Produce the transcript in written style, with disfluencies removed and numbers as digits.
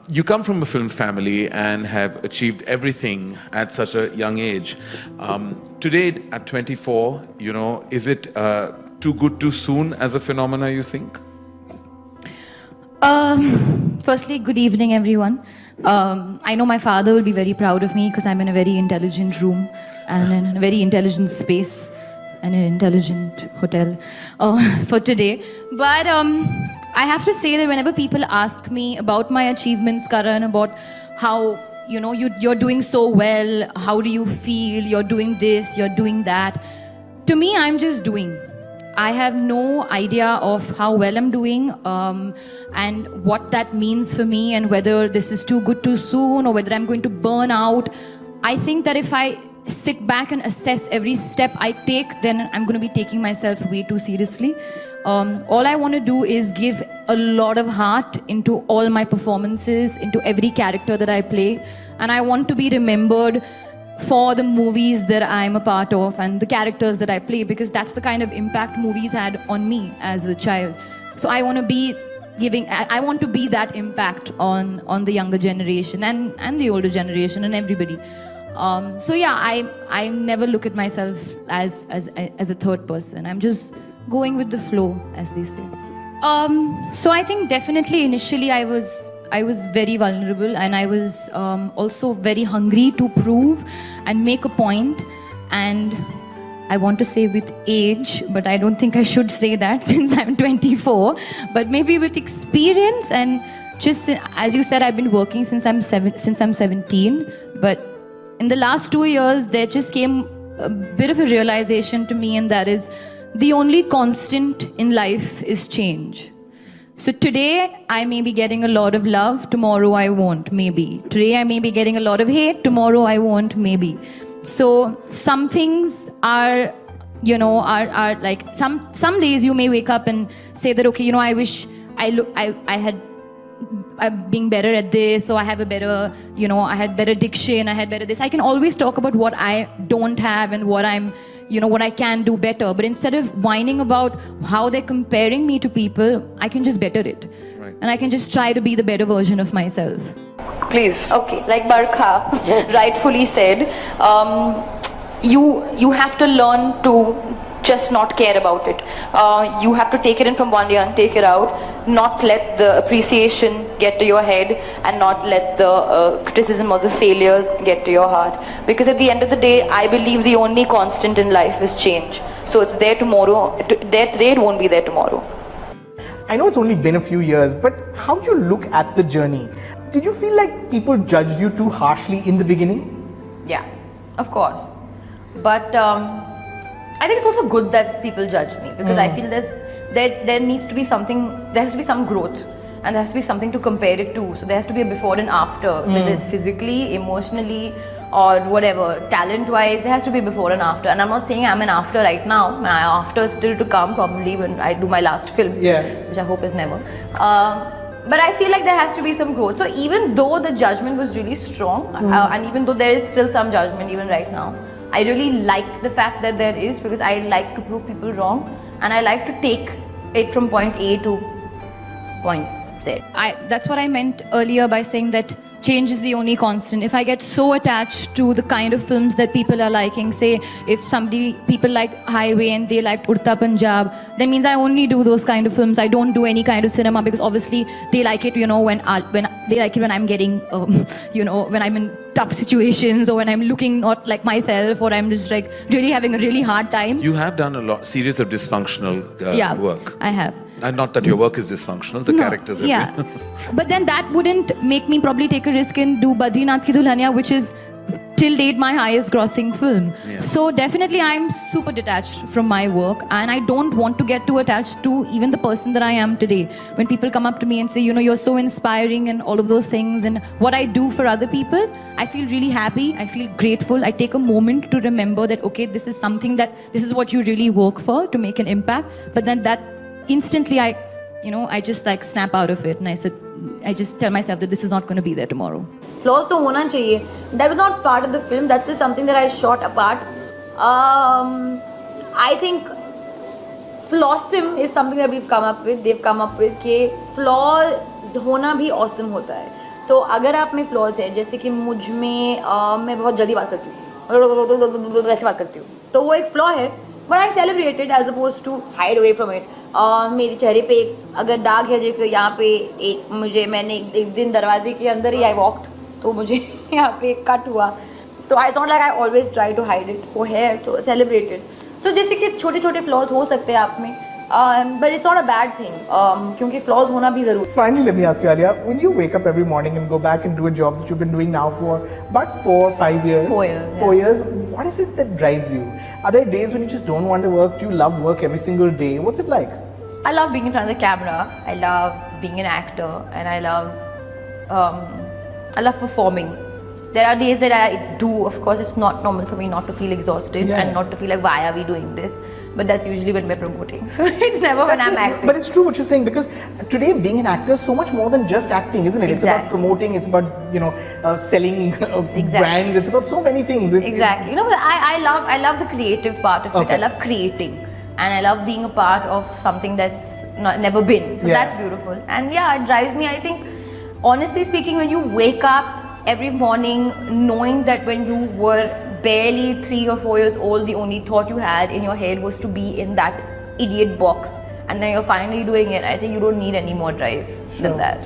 You come from a film family and have achieved everything at such a young age. Today, at 24, is it too good too soon as a phenomena, you think? Firstly, good evening, everyone. I know my father will be very proud of me because I'm in a very intelligent room and in a very intelligent space and an intelligent hotel for today. But I have to say that whenever people ask me about my achievements, Karan, about how you're doing so well, how do you feel, you're doing this, you're doing that, to me, I'm just doing. I have no idea of how well I'm doing and what that means for me and whether this is too good too soon or whether I'm going to burn out. I think that if I sit back and assess every step I take, then I'm going to be taking myself way too seriously. All I want to do is give a lot of heart into all my performances, into every character that I play, and I want to be remembered for the movies that I'm a part of and the characters that I play, because that's the kind of impact movies had on me as a child. So I want to be that impact on the younger generation and the older generation and everybody. So yeah, I never look at myself as a third person. I'm just going with the flow, as they say. So I think definitely initially I was very vulnerable, and I was also very hungry to prove and make a point. And I want to say with age, but I don't think I should say that since I'm 24. But maybe with experience and just as you said, I've been working since I'm 17. But in the last 2 years, there just came a bit of a realization to me, and that is the only constant in life is change. So today, I may be getting a lot of love, tomorrow I won't, maybe. Today, I may be getting a lot of hate, tomorrow I won't, maybe. So some things are like, some days you may wake up and say that, okay, I wish I'm being better at this, or I have a better, I had better diction, I had better this. I can always talk about what I don't have and what what I can do better. But instead of whining about how they're comparing me to people, I can just better it. Right. And I can just try to be the better version of myself. Please. Okay, like Barkha rightfully said, you have to learn to just not care about it. You have to take it in from one ear and take it out, not let the appreciation get to your head, and not let the criticism or the failures get to your heart. Because at the end of the day, I believe the only constant in life is change. So it's there tomorrow, today it won't be there tomorrow. I know it's only been a few years, but how do you look at the journey? Did you feel like people judged you too harshly in the beginning? Yeah, of course. But I think it's also good that people judge me, because I feel there needs to be something, there has to be some growth, and there has to be something to compare it to. So there has to be a before and after, whether it's physically, emotionally, or whatever, talent-wise, there has to be before and after. And I'm not saying I'm an after right now. My after is still to come, probably when I do my last film, which I hope is never. But I feel like there has to be some growth. So even though the judgment was really strong, and even though there is still some judgment even right now, I really like the fact that there is, because I like to prove people wrong, and I like to take it from point A to point Z. That's what I meant earlier by saying that change is the only constant. If I get so attached to the kind of films that people are liking, say if people like Highway and they like Udta Punjab, that means I only do those kind of films. I don't do any kind of cinema, because obviously they like it, when they like it when I'm getting, when I'm in tough situations, or when I'm looking not like myself, or I'm just like really having a really hard time. You have done a series of dysfunctional work. I have. And not that your work is dysfunctional, the characters have been. But then that wouldn't make me probably take a risk and do Badrinath Ki Dulhania, which is till date my highest grossing film. Yeah. So definitely I'm super detached from my work, and I don't want to get too attached to even the person that I am today. When people come up to me and say, you're so inspiring and all of those things, and what I do for other people, I feel really happy, I feel grateful. I take a moment to remember that, okay, this is what you really work for, to make an impact. But then that instantly I just like snap out of it, and I just tell myself that this is not going to be there tomorrow. Flaws to hona chahiye. That was not part of the film. That's just something that I shot apart. I think flawsome is something that we've come up with. They've come up with कि flaws होना भी awesome होता है. तो अगर आप में flaws है, जैसे कि मुझ में मैं बहुत जल्दी बात करती हूँ, वैसे बात करती हूँ, तो वो एक flaw है. But I celebrate it as opposed to hide away from it. मेरे चेहरे पे एक अगर दाग है, जो यहाँ पे मैंने एक दिन दरवाजे के अंदर ही I walked, तो मुझे यहाँ पे एक कट हुआ. तो I thought like I always try to hide it. वो है तो celebrate it. तो जैसे कि छोटे छोटे flaws हो सकते हैं आप में, but it's not a bad thing, क्योंकि flaws होना भी ज़रूरी. Finally, let me ask you, Alia, when you wake up every morning and go back and do a job that you've been doing now for about 4 or 5 years, 4 years, 4 years, what is it that drives you? Are there days when you just don't want to work? Do you love work every single day? What's it like? I love being in front of the camera. I love being an actor, and I love performing. There are days that I do, of course, it's not normal for me not to feel exhausted and not to feel like, why are we doing this? But that's usually when we're promoting. So it's never when I'm acting. But it's true what you're saying, because today being an actor is so much more than just acting, isn't it? Exactly. It's about promoting, it's about, selling brands, it's about so many things. Exactly. You know, but I love the creative part of it. I love creating. And I love being a part of something that's never been. So that's beautiful. And yeah, it drives me. I think, honestly speaking, when you wake up every morning knowing that when you were barely 3 or 4 years old, the only thought you had in your head was to be in that idiot box, and then you're finally doing it, I think you don't need any more drive than that.